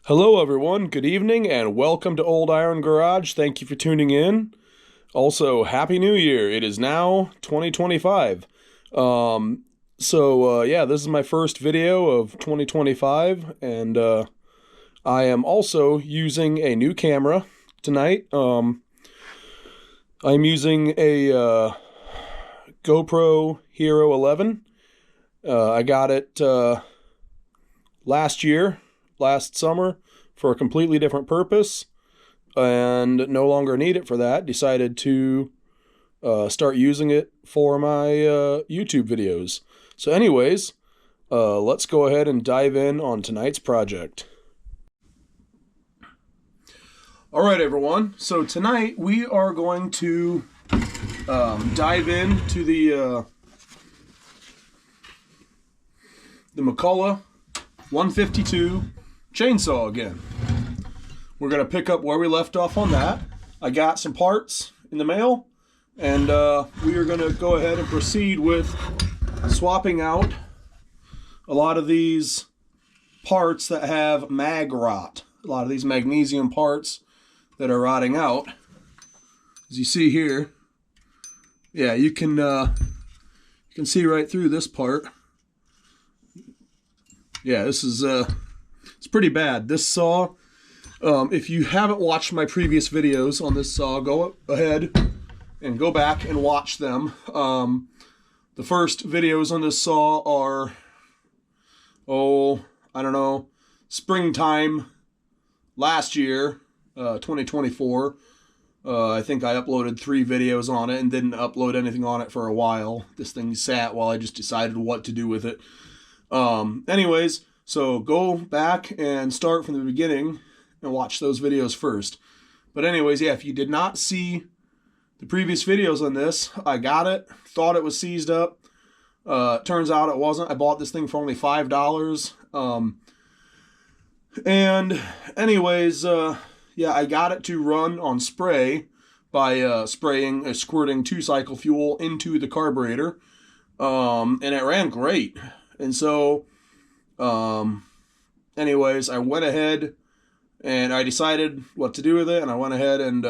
Hello, everyone. Good evening, and welcome to Old Iron Garage. Thank you for tuning in. Also, Happy New Year. It is now 2025. Yeah, this is my first video of 2025, and I am also using a new camera tonight. I'm using a GoPro Hero 11. I got it last summer, for a completely different purpose, and no longer need it for that. Decided to start using it for my YouTube videos. So anyways, let's go ahead and dive in on tonight's project. Alright everyone, so tonight we are going to dive into the McCulloch 152 chainsaw again. We're going to pick up where we left off on that. I got some parts in the mail, and we are going to go ahead and proceed with swapping out a lot of these parts that have mag rot. A lot of these magnesium parts that are rotting out. As you see here, yeah, you can see right through this part. Yeah, this is it's pretty bad. This saw, if you haven't watched my previous videos on this saw, go ahead and go back and watch them. The first videos on this saw are, I don't know, springtime last year, 2024. I think I uploaded 3 videos on it and didn't upload anything on it for a while. This thing sat while I just decided what to do with it. Anyways, so go back and start from the beginning and watch those videos first. But anyways, yeah, if you did not see the previous videos on this, I got it, thought it was seized up. Turns out it wasn't. I bought this thing for only $5. And anyways, yeah, I got it to run on spray by squirting 2-cycle fuel into the carburetor. And it ran great. And so, anyways, I went ahead and I decided what to do with it, and I went ahead and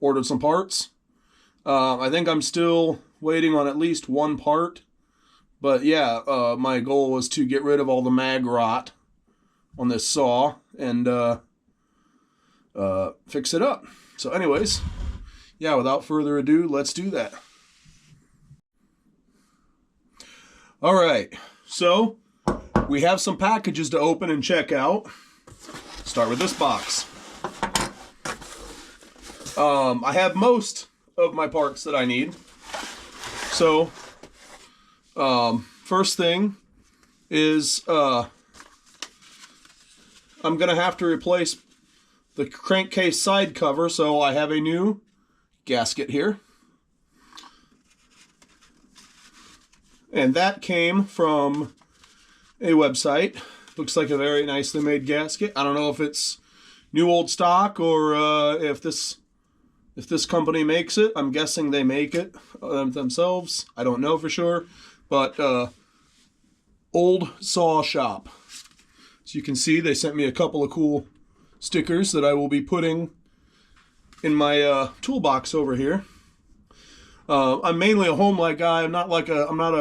ordered some parts. I think I'm still waiting on at least one part, but yeah, my goal was to get rid of all the mag rot on this saw and fix it up. So anyways, yeah, without further ado, let's do that. All right, so we have some packages to open and check out. Start with this box. I have most of my parts that I need. So, first thing is I'm going to have to replace the crankcase side cover, so I have a new gasket here. And that came from a website. Looks like a very nicely made gasket. I don't know if it's new old stock or if this company makes it. I'm guessing they make it themselves. I don't know for sure. But Old Saw Shop. As you can see, they sent me a couple of cool stickers that I will be putting in my toolbox over here. I'm mainly a Home-like guy. I'm not a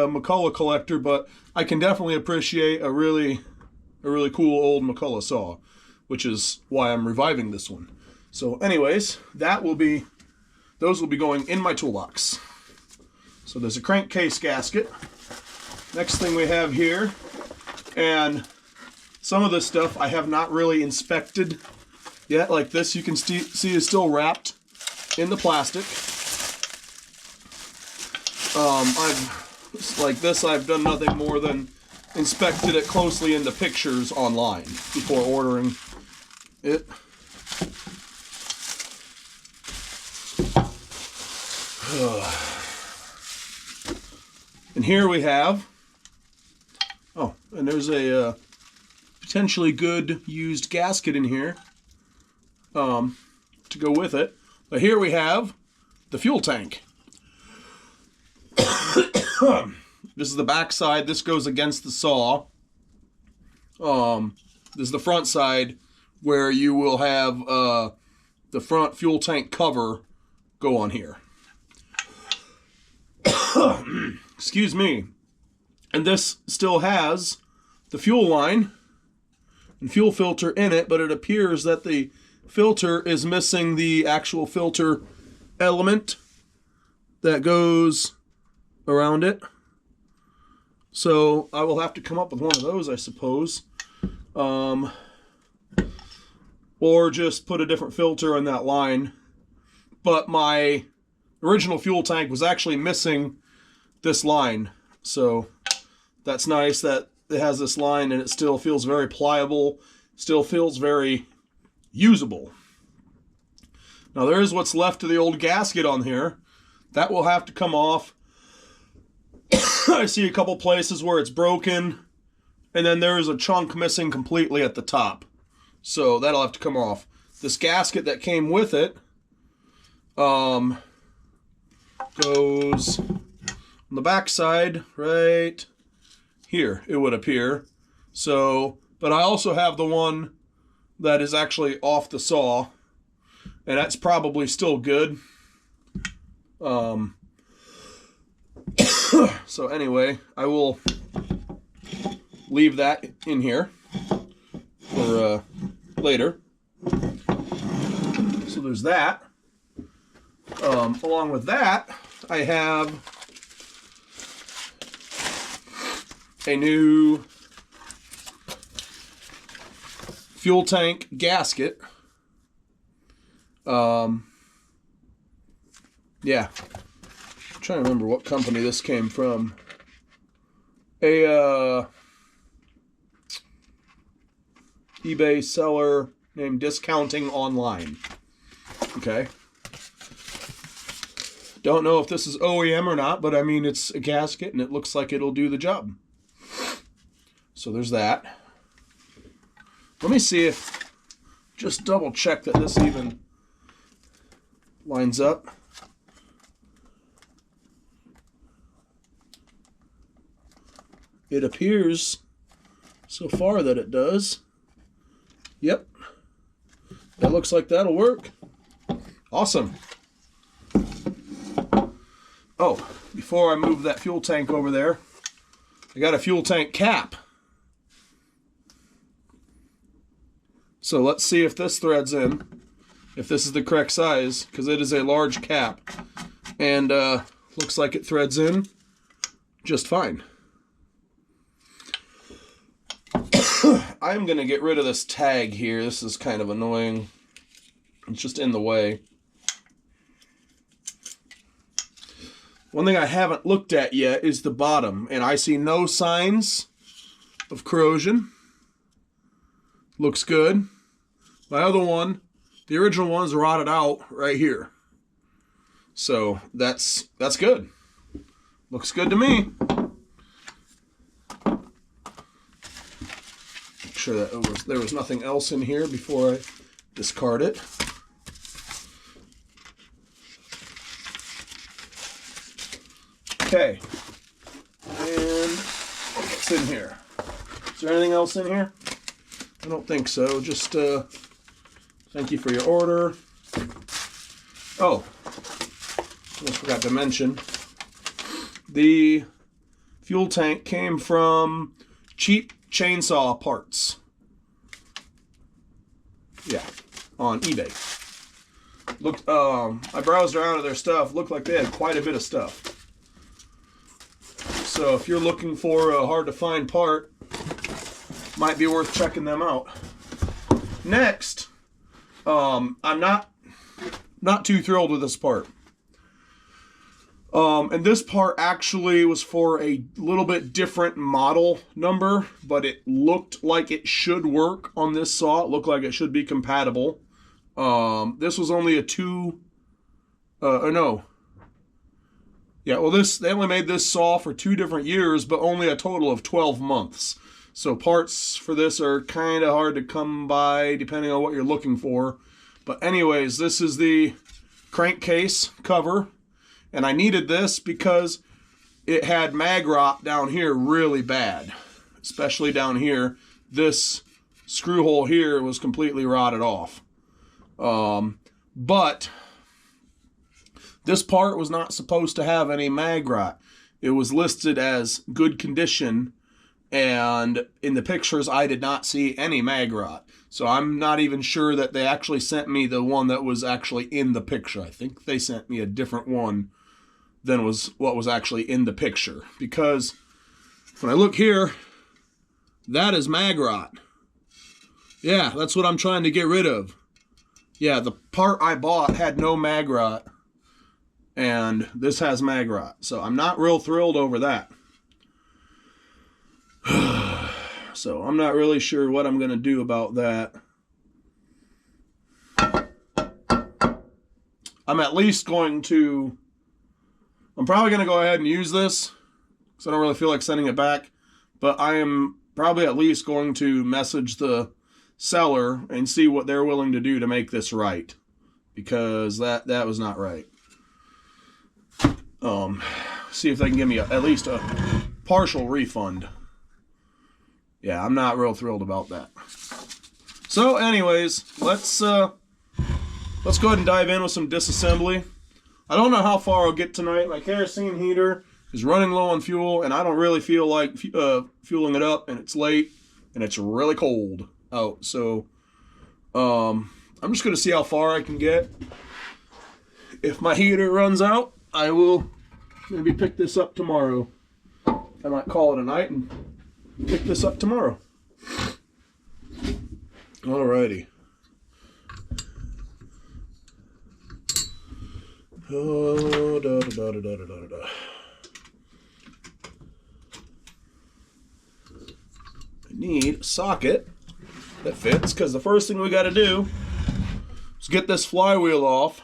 McCulloch collector, but I can definitely appreciate a really cool old McCulloch saw, which is why I'm reviving this one. So anyways, those will be going in my toolbox. So there's a crankcase gasket. Next thing we have here, and some of this stuff I have not really inspected yet. Like this, you can see is still wrapped in the plastic. I've done nothing more than inspected it closely in the pictures online before ordering it. And here we have, and there's a potentially good used gasket in here to go with it. But here we have the fuel tank. This is the back side. This goes against the saw. This is the front side where you will have the front fuel tank cover go on here. Excuse me. And this still has the fuel line and fuel filter in it, but it appears that the filter is missing the actual filter element that goes around it. So I will have to come up with one of those, I suppose. Or just put a different filter in that line. But my original fuel tank was actually missing this line. So that's nice that it has this line and it still feels very pliable, still feels very usable. Now there is what's left of the old gasket on here. That will have to come off. I see a couple places where it's broken, and then there is a chunk missing completely at the top. So that'll have to come off. This gasket that came with it goes on the back side right here, it would appear. So, but I also have the one that is actually off the saw, and that's probably still good. So anyway, I will leave that in here for later. So there's that. Along with that, I have a new fuel tank gasket. Yeah. I'm trying to remember what company this came from. A eBay seller named Discounting Online. Okay. Don't know if this is OEM or not, but I mean, it's a gasket and it looks like it'll do the job. So there's that. Let me see if, just double check that this even lines up. It appears so far that it does. Yep. That looks like that'll work. Awesome. Oh, before I move that fuel tank over there, I got a fuel tank cap. So let's see if this threads in, if this is the correct size, because it is a large cap. And looks like it threads in just fine. I'm going to get rid of this tag here. This is kind of annoying. It's just in the way. One thing I haven't looked at yet is the bottom, and I see no signs of corrosion. Looks good. My other one, the original one, is rotted out right here. So that's good. Looks good to me. Make sure that there was nothing else in here before I discard it. Okay. And what's in here? Is there anything else in here? I don't think so. Just thank you for your order. Oh, almost forgot to mention. The fuel tank came from Cheap Chainsaw Parts. Yeah, on eBay. Looked, I browsed around at their stuff. Looked like they had quite a bit of stuff. So if you're looking for a hard to find part, might be worth checking them out. Next, I'm not too thrilled with this part. And this part actually was for a little bit different model number, but it looked like it should work on this saw. It looked like it should be compatible. This was only a they only made this saw for 2 different years, but only a total of 12 months. So parts for this are kind of hard to come by depending on what you're looking for. But anyways, this is the crankcase cover. And I needed this because it had mag rot down here really bad. Especially down here. This screw hole here was completely rotted off. But this part was not supposed to have any mag rot. It was listed as good condition, and in the pictures I did not see any mag rot. So I'm not even sure that they actually sent me the one that was actually in the picture. I think they sent me a different one than was what was actually in the picture. Because when I look here, that is mag rot. Yeah, that's what I'm trying to get rid of. Yeah, the part I bought had no mag rot, and this has mag rot. So I'm not real thrilled over that. So I'm not really sure what I'm going to do about that. I'm probably going to go ahead and use this because I don't really feel like sending it back. But I am probably at least going to message the seller and see what they're willing to do to make this right, because that was not right. See if they can give me at least a partial refund. Yeah, I'm not real thrilled about that. So anyways, let's go ahead and dive in with some disassembly. I don't know how far I'll get tonight. My kerosene heater is running low on fuel, and I don't really feel like fueling it up, and it's late, and it's really cold out. So I'm just going to see how far I can get. If my heater runs out, I will maybe pick this up tomorrow. I might call it a night and pick this up tomorrow. Alrighty. Oh, da, da, da, da, da, da, da. I need a socket that fits, because the first thing we got to do is get this flywheel off,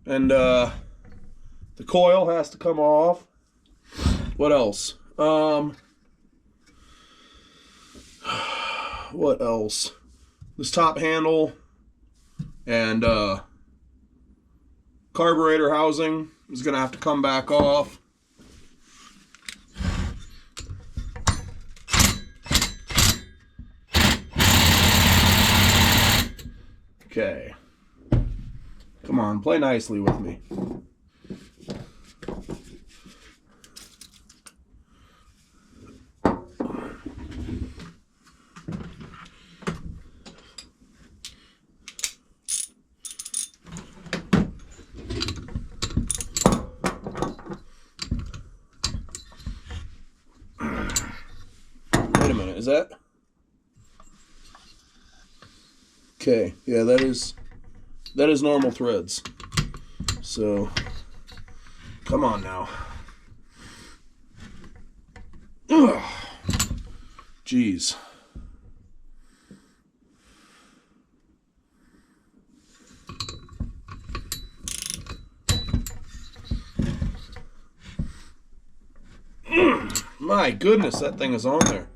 and the coil has to come off. What else? What else? This top handle and carburetor housing is going to have to come back off. Okay. Come on, play nicely with me. Wait a minute, is that? Okay, yeah, that is normal threads. So, come on now. Ugh. Jeez. My goodness, that thing is on there.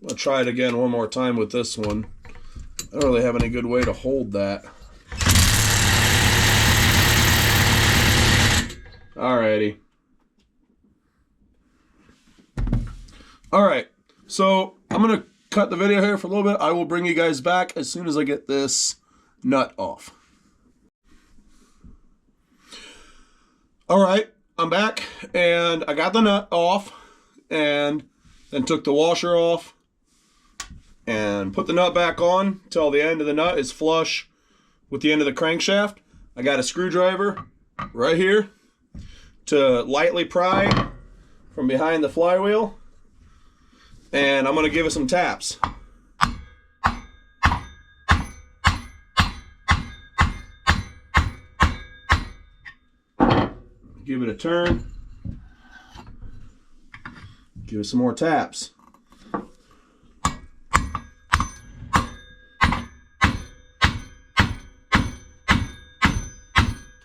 I'll try it again one more time with this one. I don't really have any good way to hold that. Alrighty. Alright, so I'm going to cut the video here for a little bit. I will bring you guys back as soon as I get this nut off. Alright, I'm back, and I got the nut off, and then took the washer off, and put the nut back on till the end of the nut is flush with the end of the crankshaft. I got a screwdriver right here to lightly pry from behind the flywheel, and I'm going to give it some taps. Give it a turn. Give it some more taps.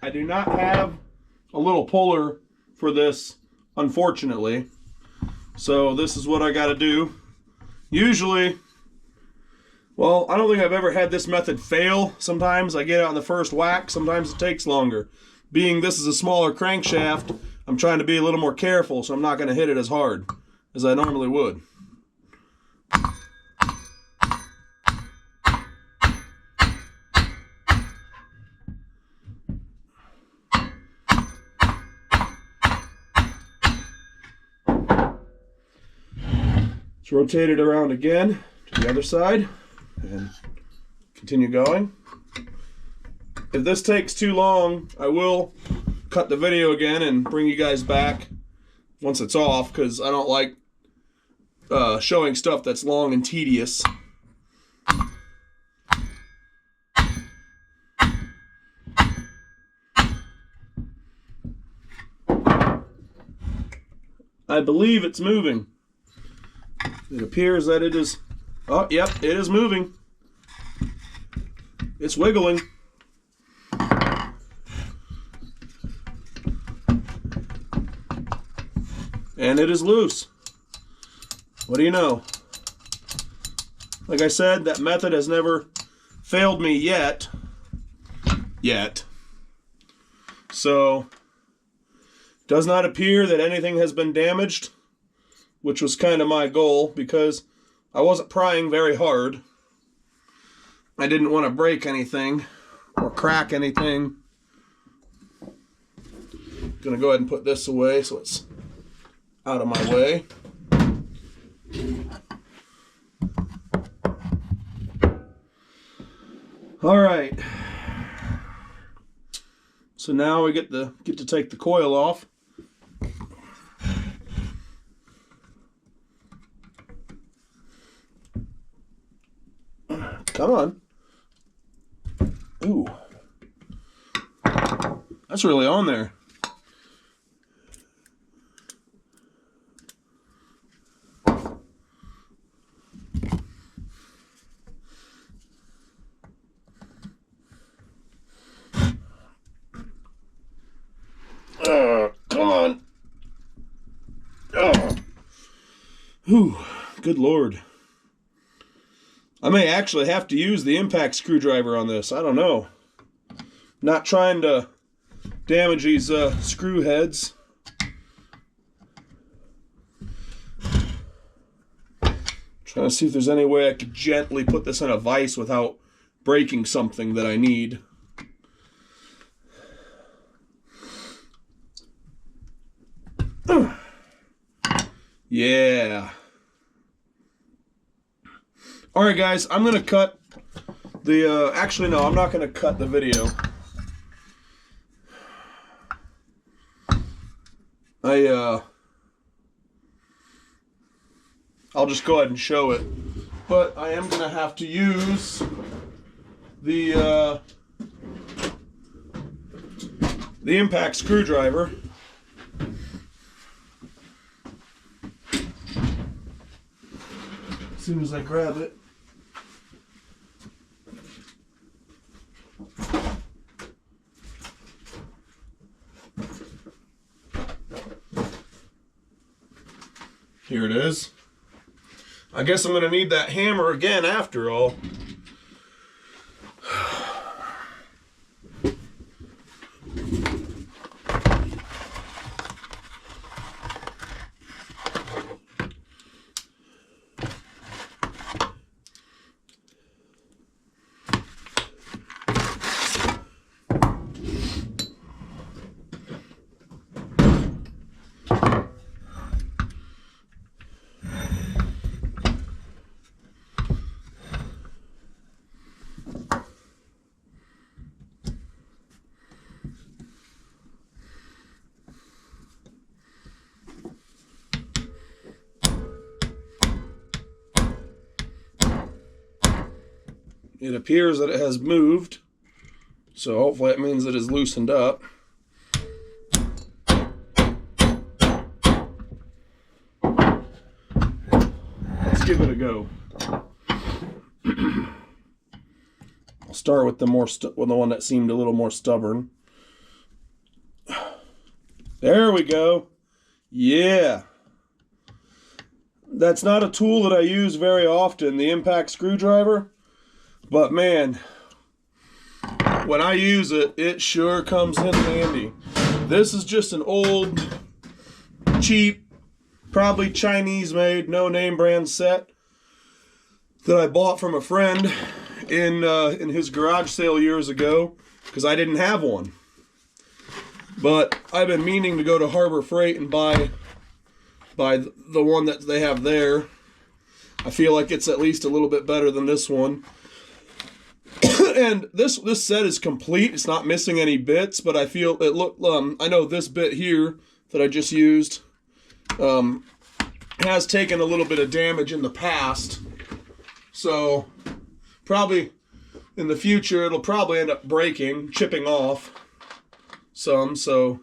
I do not have a little puller for this, unfortunately. So this is what I got to do. Usually, well, I don't think I've ever had this method fail. Sometimes I get it on the first whack. Sometimes it takes longer. Being this is a smaller crankshaft, I'm trying to be a little more careful, so I'm not going to hit it as hard. as I normally would. Let's rotate it around again to the other side and continue going. If this takes too long, I will cut the video again and bring you guys back once it's off, because I don't like showing stuff that's long and tedious. I believe it's moving. It appears that it is... Oh, yep, it is moving. It's wiggling. And it is loose. What do you know? Like I said, that method has never failed me yet. So, does not appear that anything has been damaged, which was kind of my goal, because I wasn't prying very hard. I didn't want to break anything or crack anything. Gonna go ahead and put this away so it's out of my way. All right. So now we get to take the coil off. Come on. Ooh. That's really on there. Come on. Oh. Whew. Good Lord. I may actually have to use the impact screwdriver on this. I don't know. Not trying to damage these screw heads. Trying to see if there's any way I could gently put this in a vise without breaking something that I need. Yeah. Alright guys, I'm going to cut the, actually no, I'm not going to cut the video. I'll just go ahead and show it. But I am going to have to use the impact screwdriver. As soon as I grab it. Here it is. I guess I'm going to need that hammer again after all. It appears that it has moved, so hopefully that means it is loosened up. Let's give it a go. I'll start with the one that seemed a little more stubborn. There we go. Yeah. That's not a tool that I use very often, the impact screwdriver. But man, when I use it, it sure comes in handy. This is just an old, cheap probably Chinese made, no name brand set that I bought from a friend in his garage sale years ago because I didn't have one. But I've been meaning to go to Harbor Freight and buy the one that they have there. I feel like it's at least a little bit better than this one. And this set is complete. It's not missing any bits, but I feel it I know this bit here that I just used has taken a little bit of damage in the past. So probably in the future it'll probably end up breaking, chipping off some. So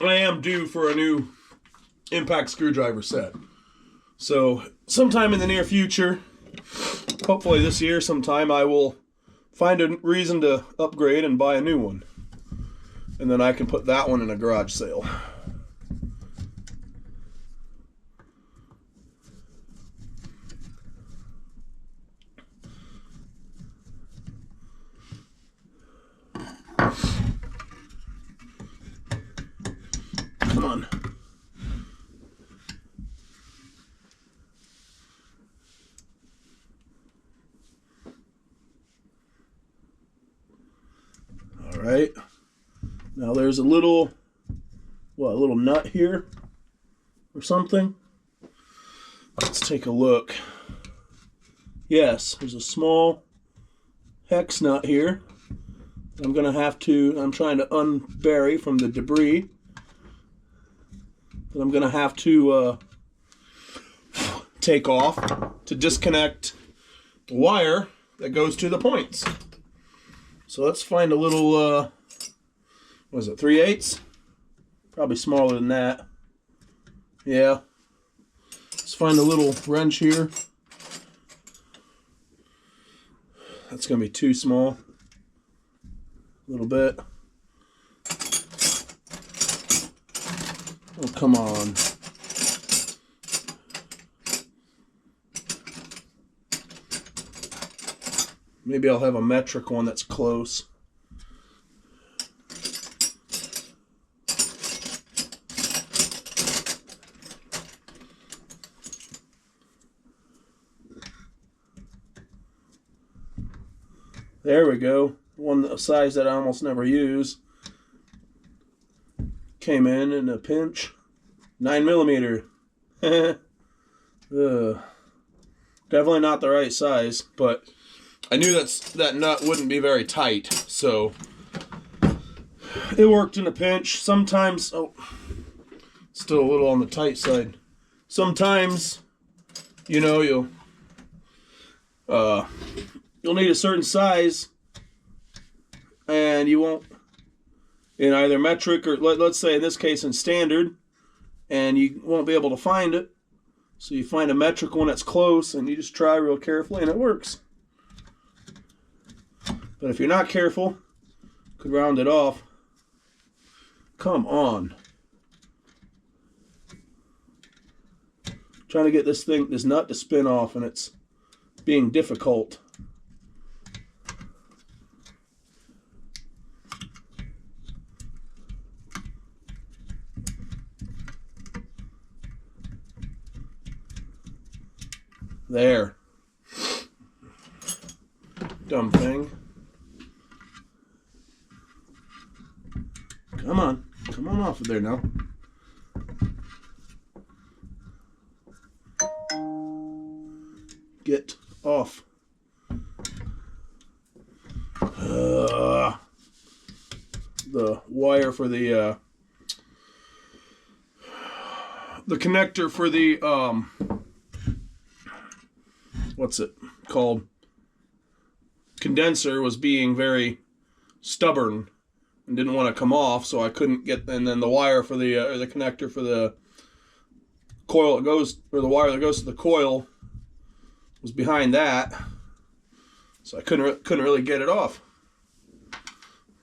I am due for a new impact screwdriver set. So sometime in the near future, hopefully this year sometime, I will find a reason to upgrade and buy a new one. And then I can put that one in a garage sale. Come on. All right. Now there's a little nut here or something. Let's take a look. Yes, there's a small hex nut here. I'm trying to unbury from the debris. That I'm gonna have to take off to disconnect the wire that goes to the points. So let's find a little, what is it, 3/8? Probably smaller than that. Yeah. Let's find a little wrench here. That's gonna be too small. A little bit. Oh, come on. Maybe I'll have a metric one that's close. There we go. One size that I almost never use. Came in a pinch. 9mm. Definitely not the right size, but I knew that nut wouldn't be very tight, so it worked in a pinch. Sometimes, still a little on the tight side. Sometimes, you'll need a certain size, and you won't, in either metric or let's say in this case in standard, and you won't be able to find it. So you find a metric one that's close, and you just try real carefully, and it works. But if you're not careful, could round it off. Come on. Trying to get this nut to spin off, and it's being difficult. There. Dumb thing. Come on. Come on off of there now. Get off. The wire for the connector for the what's it called? Condenser was being very stubborn and didn't want to come off, so I couldn't get. And then the wire for the connector for the coil that goes, or the wire that goes to the coil, was behind that, so I couldn't really get it off.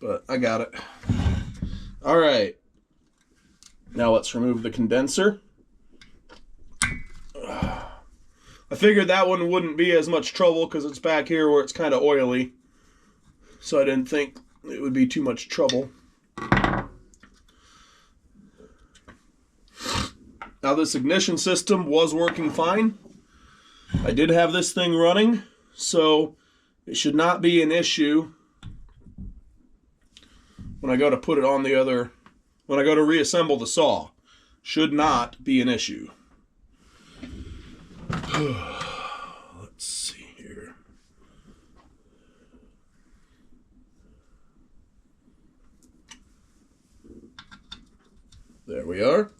But I got it. All right. Now let's remove the condenser. I figured that one wouldn't be as much trouble because it's back here where it's kind of oily. So I didn't think it would be too much trouble. Now this ignition system was working fine. I did have this thing running, so it should not be an issue when I go to put it on the other, when I go to reassemble the saw. Should not be an issue. Let's see here. There we are.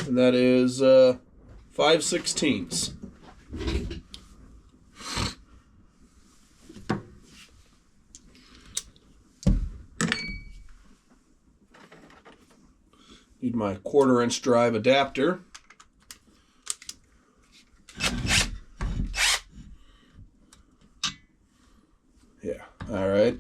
And that is 5/16. Need my 1/4" drive adapter. Yeah, all right.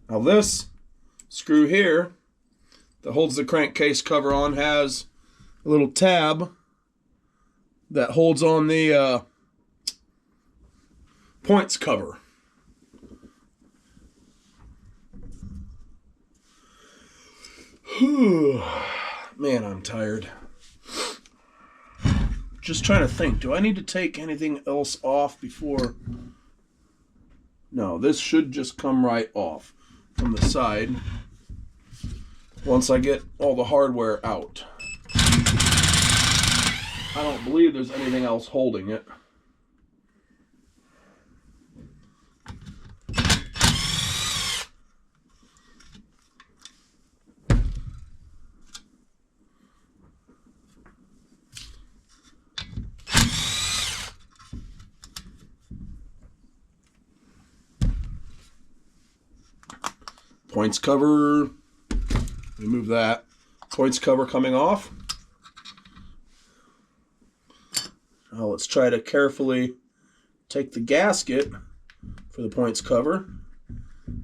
Now this screw here that holds the crankcase cover on has a little tab that holds on the points cover. Man, I'm tired. Just trying to think, do I need to take anything else off before? No, this should just come right off from the side once I get all the hardware out. I don't believe there's anything else holding it. Points cover, remove that. Points cover coming off. Now let's try to carefully take the gasket for the points cover.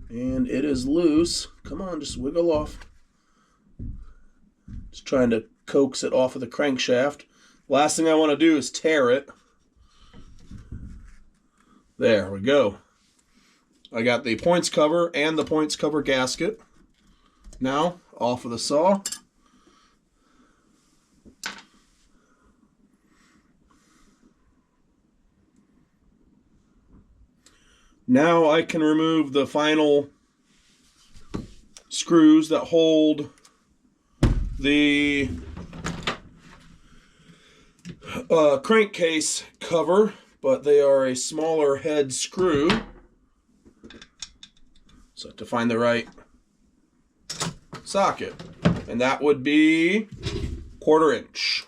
And it is loose. Come on, just wiggle off. Just trying to coax it off of the crankshaft. Last thing I want to do is tear it. There we go. I got the points cover and the points cover gasket. Now, off of the saw. Now I can remove the final screws that hold the crankcase cover, but they are a smaller head screw. So to find the right socket, and that would be 1/4".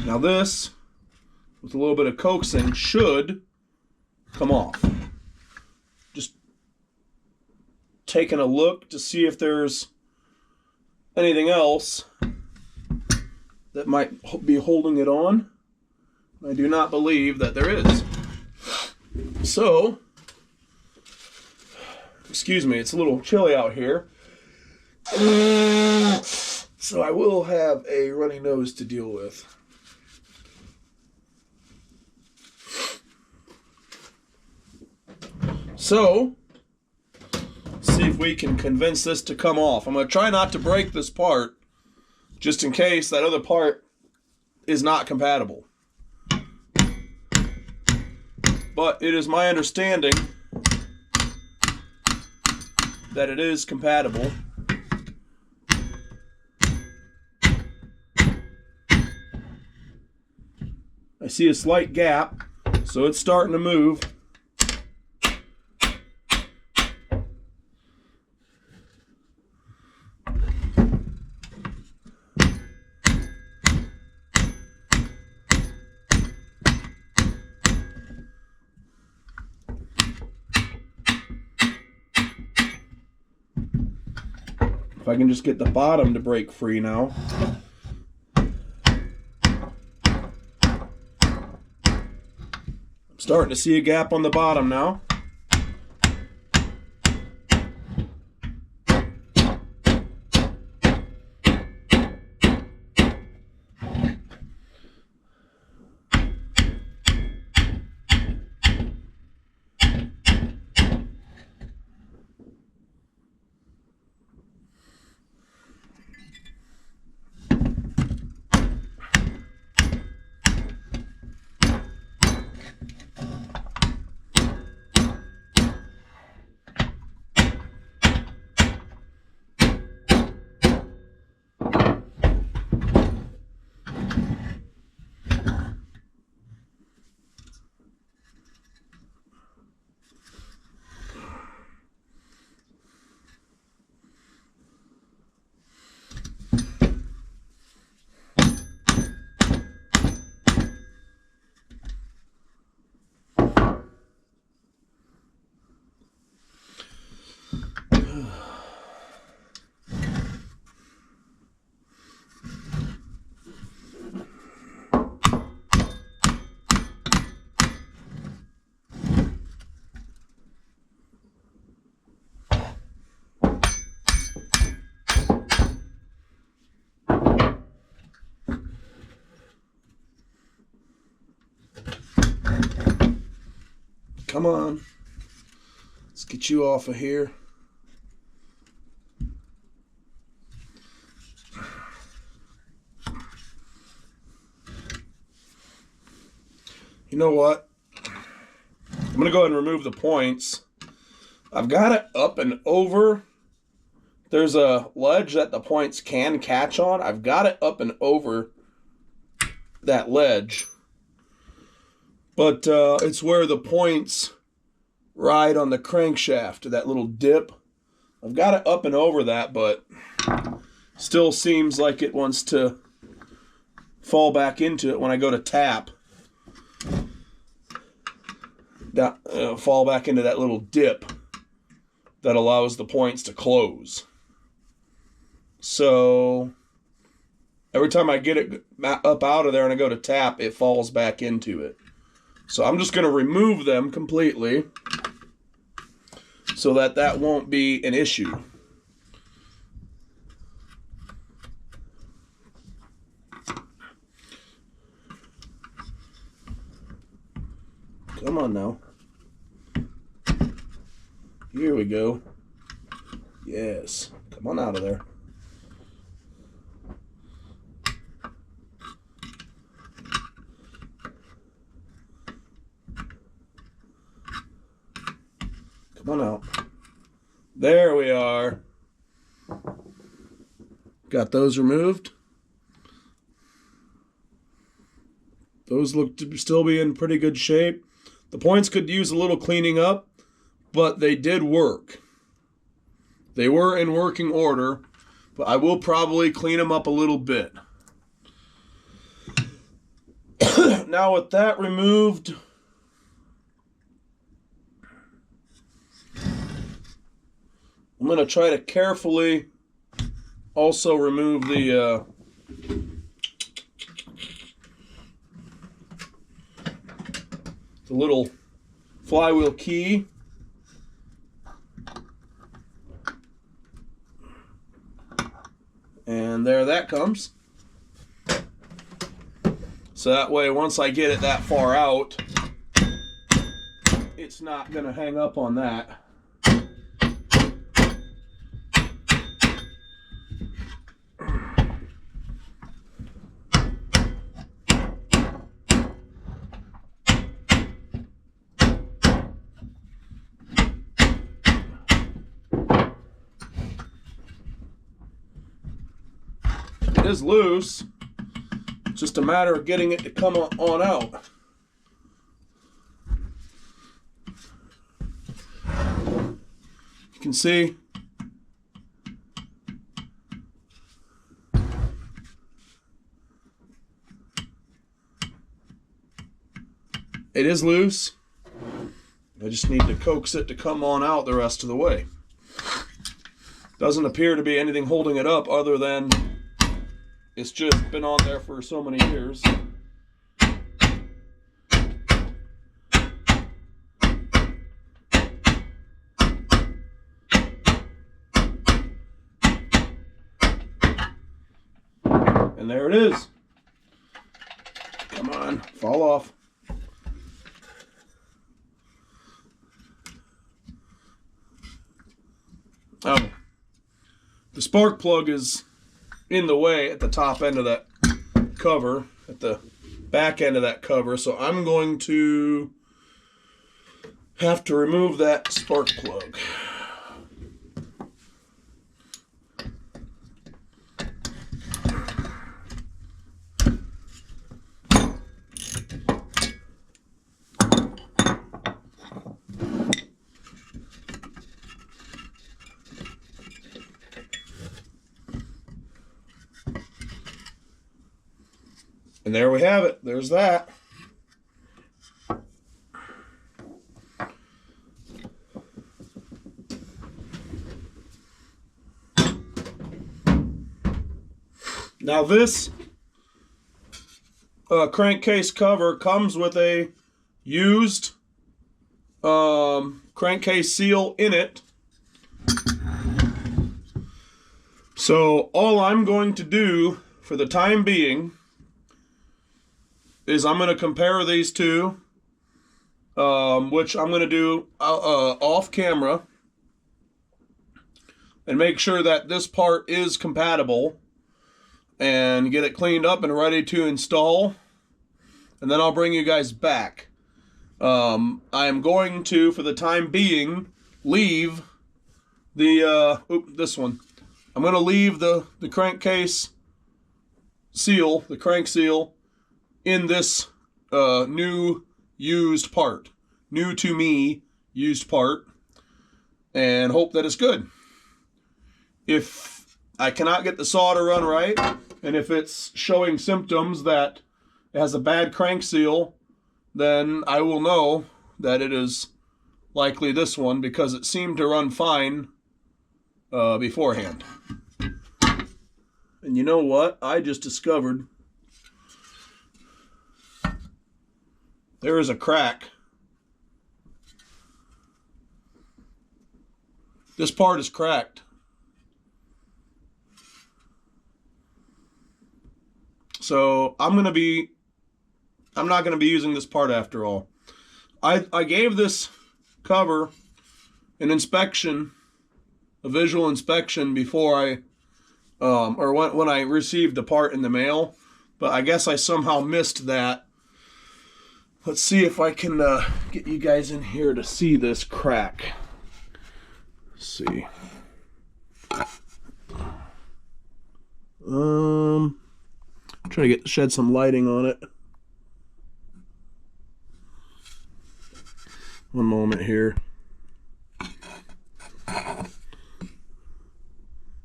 Now this, with a little bit of coaxing, should come off. Just taking a look to see if there's anything else that might be holding it on. I do not believe that there is. So, excuse me, it's a little chilly out here. So I will have a runny nose to deal with. So, see if we can convince this to come off. I'm going to try not to break this part, just in case that other part is not compatible. But it is my understanding that it is compatible. I see a slight gap, so it's starting to move. If I can just get the bottom to break free now. I'm Starting to see a gap on the bottom now. Come on. Let's get you off of here. You know what? I'm going to go ahead and remove the points. I've got it up and over. There's a ledge that the points can catch on. I've got it up and over that ledge. But it's where the points ride on the crankshaft, that little dip. I've got it up and over that, but still seems like it wants to fall back into it when I go to tap. Fall back into that little dip that allows the points to close. So every time I get it up out of there and I go to tap, it falls back into it. So I'm just going to remove them completely so that that won't be an issue. Come on now. Here we go. Yes. Come on out of there. Come on out. There we are. Got those removed. Those look to still be in pretty good shape. The points could use a little cleaning up, but they did work. They were in working order, but I will probably clean them up a little bit. Now with that removed, I'm going to try to carefully also remove the little flywheel key. And there that comes. So that way, once I get it that far out, it's not going to hang up on that. It is loose. It's just a matter of getting it to come on out. You can see it is loose. I just need to coax it to come on out the rest of the way. Doesn't appear to be anything holding it up other than it's just been on there for so many years. And there it is. Come on, fall off. Oh, the spark plug is in the way at the top end of that cover, at the back end of that cover, so I'm going to have to remove that spark plug. And there we have it. There's that. Now this crankcase cover comes with a used crankcase seal in it. So all I'm going to do for the time being is I'm going to compare these two, which I'm going to do off camera, and make sure that this part is compatible and get it cleaned up and ready to install, and then I'll bring you guys back. I am going to, for the time being, leave the this one. I'm going to leave the crankcase seal, the crank seal, in this new used part, new to me used part, and hope that it's good. If I cannot get the saw to run right, and if it's showing symptoms that it has a bad crank seal, then I will know that it is likely this one, because it seemed to run fine beforehand. And you know what? I just discovered there is a crack. This part is cracked. So I'm not going to be using this part after all. I gave this cover an inspection, a visual inspection, before I, or when I received the part in the mail, but I guess I somehow missed that. Let's see if I can get you guys in here to see this crack. Let's see. Try to shed some lighting on it. One moment here.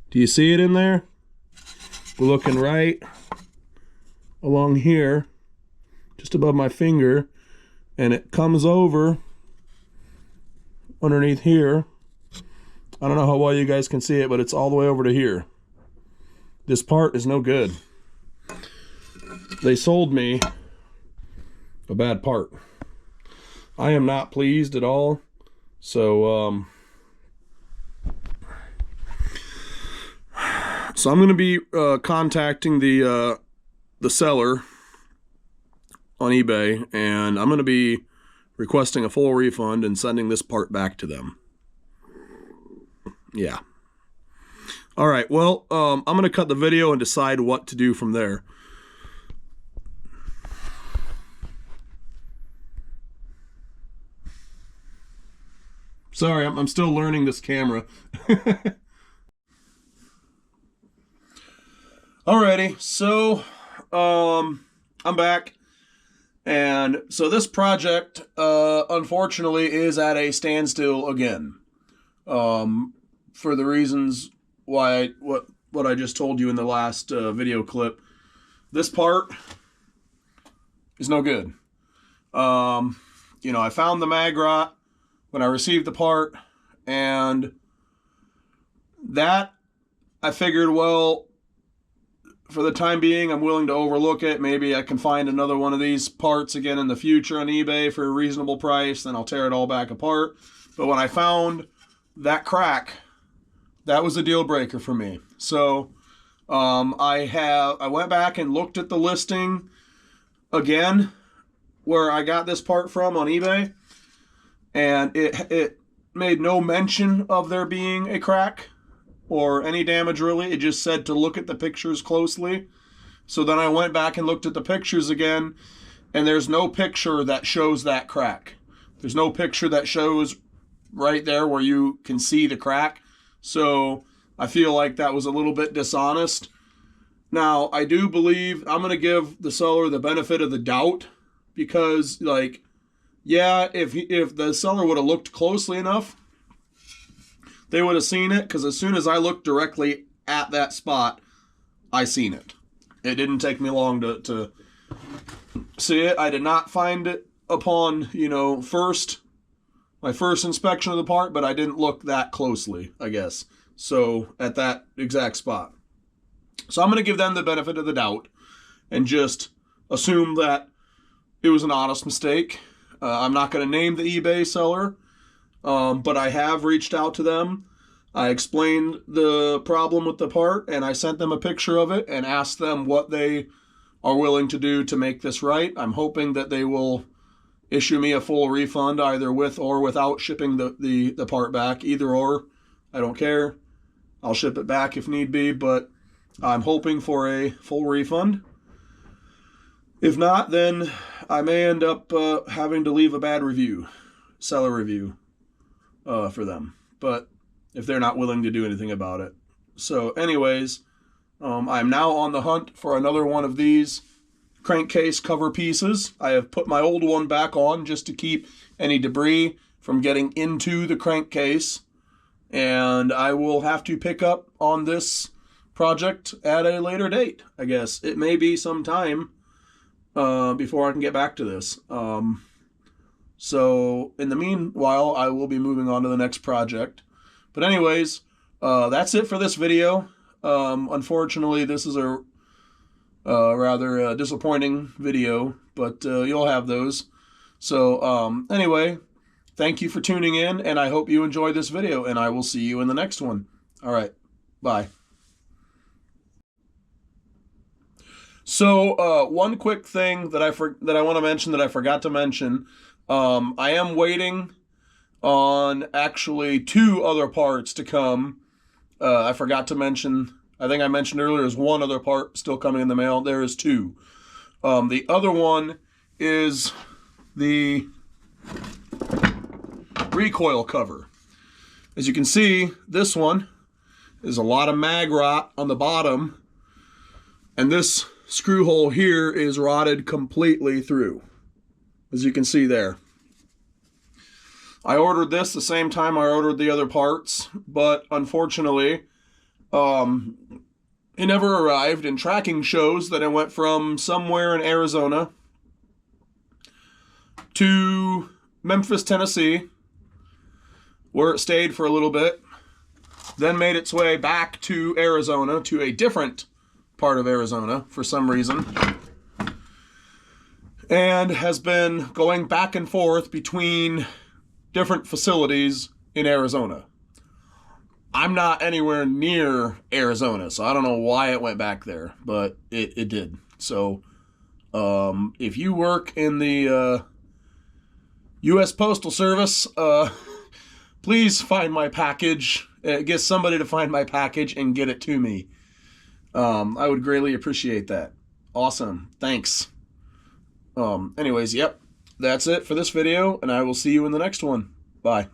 Do you see it in there? We're looking right along here, just above my finger, and it comes over underneath here. I don't know how well you guys can see it, but it's all the way over to here. This part is no good. They sold me a bad part. I am not pleased at all. So I'm going to be contacting the seller on eBay, and I'm going to be requesting a full refund and sending this part back to them. Yeah. All right, well, I'm going to cut the video and decide what to do from there. Sorry, I'm still learning this camera. Alrighty, so I'm back. And so this project, unfortunately, is at a standstill again. For the reasons why what I just told you in the last video clip. This part is no good. You know, I found the mag rot when I received the part, and that I figured, well, for the time being, I'm willing to overlook it. Maybe I can find another one of these parts again in the future on eBay for a reasonable price, then I'll tear it all back apart. But when I found that crack, that was a deal breaker for me. So I went back and looked at the listing again where I got this part from on eBay, and it made no mention of there being a crack or any damage really. It just said to look at the pictures closely. So then I went back and looked at the pictures again, and there's no picture that shows that crack. There's no picture that shows right there where you can see the crack. So I feel like that was a little bit dishonest. Now, I do believe I'm going to give the seller the benefit of the doubt, because, like, yeah, if the seller would have looked closely enough, they would have seen it, because as soon as I looked directly at that spot, I seen it. It didn't take me long to see it. I did not find it upon, my first inspection of the part, but I didn't look that closely, I guess. So, at that exact spot. So I'm going to give them the benefit of the doubt and just assume that it was an honest mistake. I'm not going to name the eBay seller, but I have reached out to them. I explained the problem with the part, and I sent them a picture of it and asked them what they are willing to do to make this right. I'm hoping that they will issue me a full refund, either with or without shipping the part back. Either or, I don't care. I'll ship it back if need be, but I'm hoping for a full refund. If not, then I may end up having to leave a bad review, seller review, for them. But if they're not willing to do anything about it. So anyways, I'm now on the hunt for another one of these crankcase cover pieces. I have put my old one back on just to keep any debris from getting into the crankcase. And I will have to pick up on this project at a later date, I guess. It may be some time before I can get back to this. So in the meanwhile, I will be moving on to the next project. But anyways, that's it for this video. Unfortunately, this is a rather disappointing video, but you'll have those. So anyway, thank you for tuning in, and I hope you enjoyed this video, and I will see you in the next one. All right, bye. So one quick thing that I want to mention that I forgot to mention, I am waiting on actually 2 other parts to come. I forgot to mention, I think I mentioned earlier, there's 1 other part still coming in the mail. There is 2. The other one is the recoil cover. As you can see, this one is a lot of mag rot on the bottom, and this screw hole here is rotted completely through, as you can see there. I ordered this the same time I ordered the other parts, but unfortunately, it never arrived, and tracking shows that it went from somewhere in Arizona to Memphis, Tennessee, where it stayed for a little bit, then made its way back to Arizona, to a different part of Arizona for some reason, and has been going back and forth between different facilities in Arizona. I'm not anywhere near Arizona, so I don't know why it went back there, but it did. So if you work in the U.S. Postal Service, please find my package. Get somebody to find my package and get it to me. I would greatly appreciate that. Awesome. Thanks. Anyways, yep. That's it for this video, and I will see you in the next one. Bye.